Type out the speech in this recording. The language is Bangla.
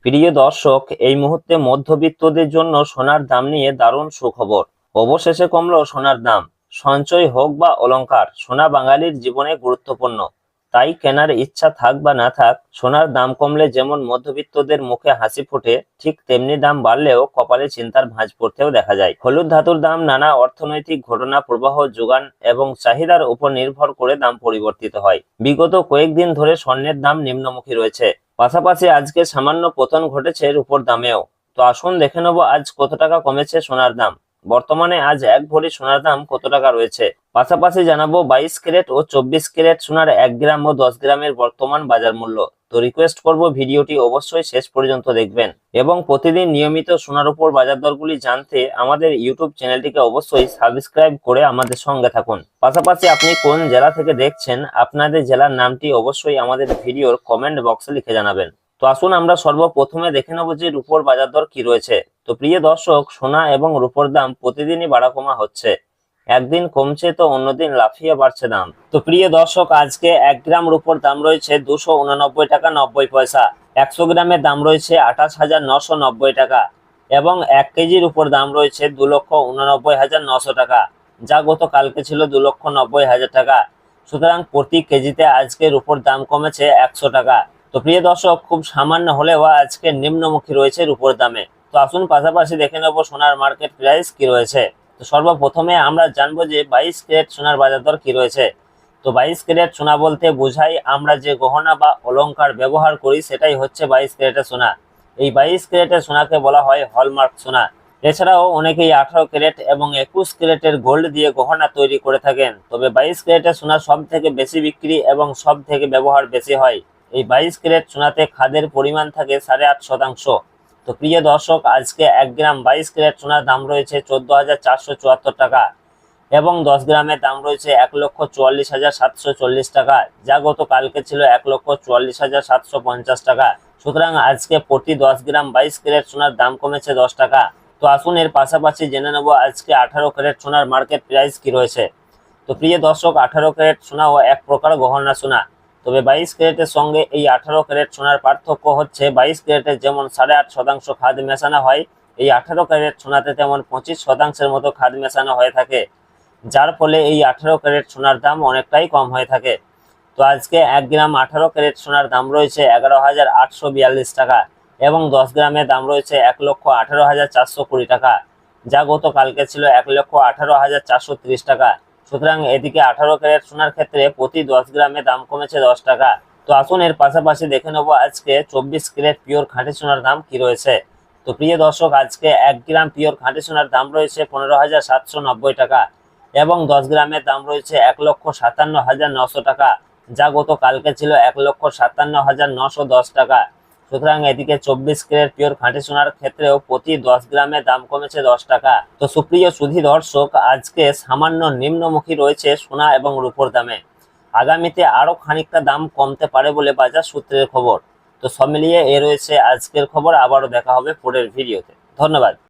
প্রিয় দর্শক, এই মুহূর্তে মধ্যবিত্তদের জন্য সোনার দাম নিয়ে দারুণ সুখবর। অবশেষে কমলো সোনার দাম। সঞ্চয় হোক বা অলংকার, সোনা বাঙালির জীবনে গুরুত্বপূর্ণ। তাই কেনার ইচ্ছা থাক বা না থাক, সোনার দাম কমলে যেমন মধ্যবিত্তদের মুখে হাসি ফোটে, ঠিক তেমনি দাম বাড়লেও কপালে চিন্তার ভাঁজ পড়তেও দেখা যায়। হলুদ ধাতুর দাম নানা অর্থনৈতিক ঘটনা, প্রবাহ, যোগান এবং চাহিদার উপর নির্ভর করে দাম পরিবর্তিত হয়। বিগত কয়েকদিন ধরে স্বর্ণের দাম নিম্নমুখী রয়েছে। পাশাপাশি আজকে সামান্য পতন ঘটেছে রূপোর দামেও। তো আসুন দেখে নেবো আজ কত টাকা কমেছে সোনার দাম। বর্তমানে আজ 1 ভরি সোনার দাম কত টাকা রয়েছে। পাশাপাশি জানাবো 22 ক্যারেট ও 24 ক্যারেট সোনার 1 গ্রাম ও 10 গ্রামের বর্তমান বাজার মূল্য। তো রিকোয়েস্ট করব ভিডিওটি অবশ্যই শেষ পর্যন্ত দেখবেন এবং প্রতিদিন নিয়মিত সোনার উপর বাজার দরগুলি জানতে আমাদের ইউটিউব চ্যানেলটিকে অবশ্যই সাবস্ক্রাইব করে আমাদের সঙ্গে থাকুন। পাশাপাশি আপনি কোন জেলা থেকে দেখছেন, আপনাদের জেলার নামটি অবশ্যই আমাদের ভিডিওর কমেন্ট বক্সে লিখে জানাবেন। তো আসুন আমরা সর্বপ্রথমে দেখে নেব যে রূপোর বাজার দর কি রয়েছে। তো প্রিয় দর্শক, সোনা এবং রূপোর দাম প্রতিদিনই বাড়া কমা হচ্ছে। একদিন কমছে তো অন্যদিন লাফিয়ে বাড়ছে দাম। তো প্রিয় দর্শক, আজকে 1 গ্রাম রূপোর দাম রয়েছে 289 টাকা 90 পয়সা। 100 গ্রামের দাম রয়েছে 28,990 টাকা এবং 1 কেজির উপর দাম রয়েছে 2,89,900 টাকা, যা গতকালকে ছিল 2,90,000 টাকা। সুতরাং প্রতি কেজিতে আজকে রূপোর দাম কমেছে 100 টাকা। তো প্রিয় দর্শক, খুব সামান্য হলেও আজকে নিম্নমুখী রয়েছে রূপোর দামে। তো আসুন পাশাপাশি দেখে নেব সোনার মার্কেট প্রাইস কি রয়েছে। তো সর্বপ্রথমে আমরা জানবো যে 22 ক্যারেট সোনার বাজার দর কি রয়েছে। তো 22 ক্যারেট সোনা বলতে বোঝাই আমরা যে গহনা বা অলংকার ব্যবহার করি, সেটাই হচ্ছে 22 ক্যারেটের সোনা। এই 22 ক্যারেটের সোনাকে বলা হয় হলমার্ক সোনা। এছাড়াও অনেকেই 18 ক্যারেট এবং 21 ক্যারেটের গোল্ড দিয়ে গহনা তৈরি করে থাকেন। তবে 22 ক্যারেটের সোনা সব থেকে বেশি বিক্রি এবং সব থেকে ব্যবহার বেশি হয়। এই 22 ক্যারেট সোনাতে খাদের পরিমাণ থাকে 8.5%। তো প্রিয় দর্শক, আজকে 1 গ্রাম 22 ক্যারেট সোনার দাম রয়েছে 14,474 টাকা এবং 10 গ্রামের দাম রয়েছে 1,44,740 টাকা, যা গতকালকে ছিল 1,44,750 টাকা। সুতরাং আজকে প্রতি 10 গ্রাম 22 ক্যারেট সোনার দাম কমেছে 10 টাকা। তো আসুন এর পাশাপাশি জেনে নেব আজকে 18 ক্যারেট সোনার মার্কেট প্রাইস কি রয়েছে। তো প্রিয় দর্শক, 18 ক্যারেট সোনাও এক প্রকার গহনা সোনা। তবে 22 ক্যারেটের সঙ্গে এই 18 ক্যারেট সোনার পার্থক্য হচ্ছে 22 ক্যারেটের যেমন 8.5% খাদ মেশানো হয়, এই 18 ক্যারেট সোনাতে তেমন 25%-এর মতো খাদ মেশানো হয়ে থাকে, যার ফলে এই 18 ক্যারেট সোনার দাম অনেকটাই কম হয়ে থাকে। তো আজকে 1 গ্রাম 18 ক্যারেট সোনার দাম রয়েছে 11,842 টাকা এবং 10 গ্রামের দাম রয়েছে 1,18,420 টাকা, যা গতকালকে ছিল 1,18,430 টাকা। সুতরাং এদিকে 18 ক্যারেট সোনার ক্ষেত্রে প্রতি 10 গ্রামে দাম কমেছে 10 টাকা। তো আসুন এর পাশাপাশি দেখে নেবো আজকে 24 ক্যারেট পিওর খাঁটি সোনার দাম কি রয়েছে। তো প্রিয় দর্শক, আজকে 1 গ্রাম পিওর খাঁটি সোনার দাম রয়েছে 15,790 টাকা এবং 10 গ্রামের দাম রয়েছে 1,57,900 টাকা, যা গতকালকে ছিল 1,57,910 টাকা। সুতরাং এদিকে 24 ক্যারেট পিওর খাঁটি সোনার ক্ষেত্রেও প্রতি 10 গ্রামে দাম কমেছে 10 টাকা। তো সুপ্রিয় সুধী দর্শক, আজকে সামান্য নিম্নমুখী রয়েছে সোনা এবং রূপোর দামে। আগামীতে আরো খানিকটা দাম কমতে পারে বলে বাজার সূত্রের খবর। তো সব মিলিয়ে এ রয়েছে আজকের খবর। আবারও দেখা হবে পরের ভিডিওতে। ধন্যবাদ।